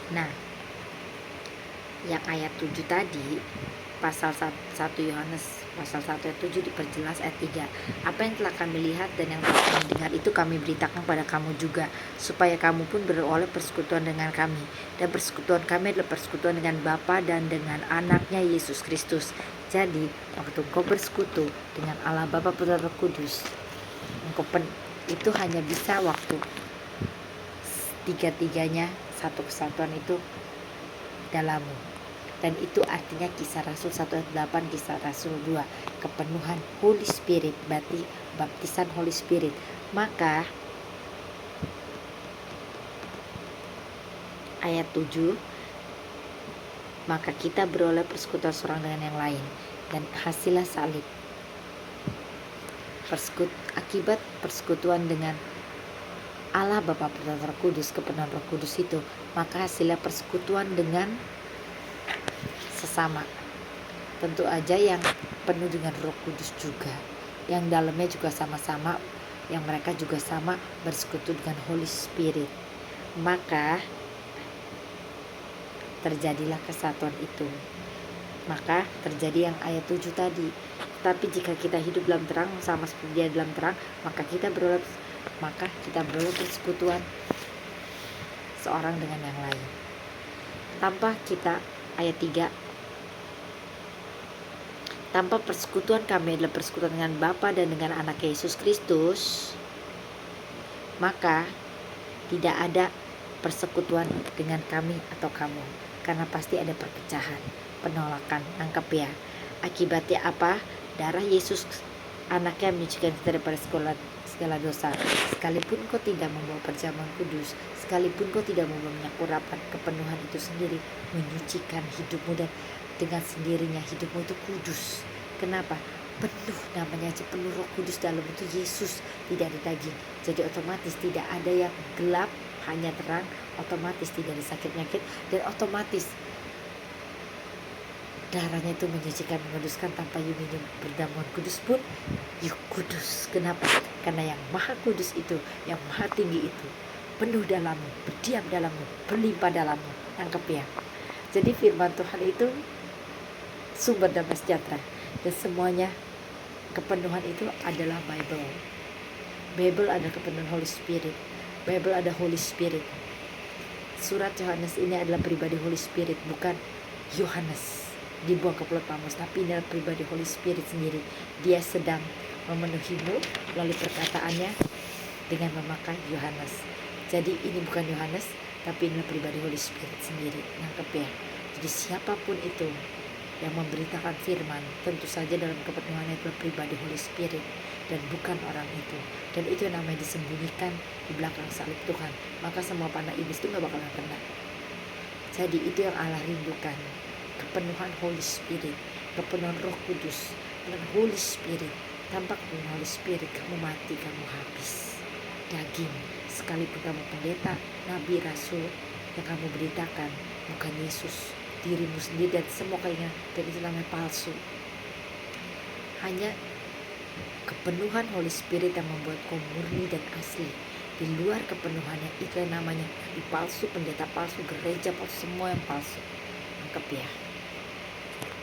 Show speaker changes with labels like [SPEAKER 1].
[SPEAKER 1] Nah, yang ayat 7 tadi, pasal 1 Yohanes pasal 1 ayat 7 diperjelas ayat 3. Apa yang telah kami lihat dan yang telah kami dengar itu kami beritakan pada kamu juga, supaya kamu pun beroleh persekutuan dengan kami. Dan persekutuan kami adalah persekutuan dengan Bapa dan dengan anaknya Yesus Kristus. Jadi waktu kau bersekutu dengan Allah Bapa, Putra, Roh Kudus, itu hanya bisa waktu tiga-tiganya satu kesatuan itu dalammu. Dan itu artinya Kisah Rasul 1 ayat 8, Kisah Rasul 2, kepenuhan Holy Spirit, berarti baptisan Holy Spirit. Maka ayat 7, maka kita beroleh persekutuan seorang dengan yang lain, dan hasilnya salib. Akibat persekutuan dengan Allah Bapa, Putra, Roh Kudus, kepenuhan Roh Kudus itu, maka hasilnya persekutuan dengan sesama. Tentu aja yang penuh dengan Roh Kudus juga, yang dalamnya juga sama-sama, yang mereka juga sama bersekutu dengan Holy Spirit. Maka terjadilah kesatuan itu. Maka terjadi yang ayat 7 tadi. Tapi jika kita hidup dalam terang sama seperti dia dalam terang, maka kita beroleh persekutuan seorang dengan yang lain. Tanpa kita, ayat 3, tanpa persekutuan kami adalah persekutuan dengan Bapa dan dengan anak Yesus Kristus, maka tidak ada persekutuan dengan kami atau kamu, karena pasti ada perpecahan, penolakan. Nangkep ya? Akibatnya apa? Darah Yesus anaknya menyucikan kita daripada segala dosa. Sekalipun kau tidak membawa perjamuan kudus, sekalipun kau tidak membawa minyak urapan, kepenuhan itu sendiri menyucikan hidupmu, dan dengan sendirinya hidupmu itu kudus. Kenapa? Penuh, namanya aja penuh Roh Kudus, dalam itu Yesus, tidak ada daging. Jadi otomatis tidak ada yang gelap, hanya terang. Otomatis tidak ada sakit penyakit, dan otomatis darahnya itu menyucikan, menguduskan. Tanpa you minum perjamuan kudus pun you kudus. Kenapa? Karena yang maha kudus itu, yang maha tinggi itu penuh dalammu, berdiam dalammu, berlimpah dalammu. Tangkap ya? Jadi firman Tuhan itu sumber damai sejahtera, dan semuanya kepenuhan itu adalah Bible. Bible ada kepenuhan Holy Spirit. Bible ada Holy Spirit. Surat Yohanes ini adalah pribadi Holy Spirit, bukan Yohanes dibuang ke Pulau Patmos, tapi ini adalah pribadi Holy Spirit sendiri. Dia sedang memenuhimu melalui perkataannya dengan memakai Yohanes. Jadi ini bukan Yohanes, tapi ini pribadi Holy Spirit sendiri. Nangkep ya? Jadi siapapun itu yang memberitakan firman, tentu saja dalam kepenuhannya itu pribadi Holy Spirit, dan bukan orang itu. Dan itu yang namanya disembunyikan di belakang salib Tuhan. Maka semua panah iblis itu gak bakalan kena. Jadi itu yang Allah rindukan, kepenuhan Holy Spirit, kepenuhan Roh Kudus. Dengan Holy Spirit, tanpa kepenuhan Holy Spirit, kamu mati, kamu habis. Daging, sekalipun kamu pendeta, nabi, rasul, yang kamu beritakan bukan Yesus, dirimu sendiri dan semua keinginan, dan itu namanya palsu. Hanya kepenuhan Holy Spirit yang membuat kau murni dan asli. Di luar kepenuhannya, itu yang namanya nabi palsu, pendeta palsu, gereja palsu, semua yang palsu. Nangkep ya?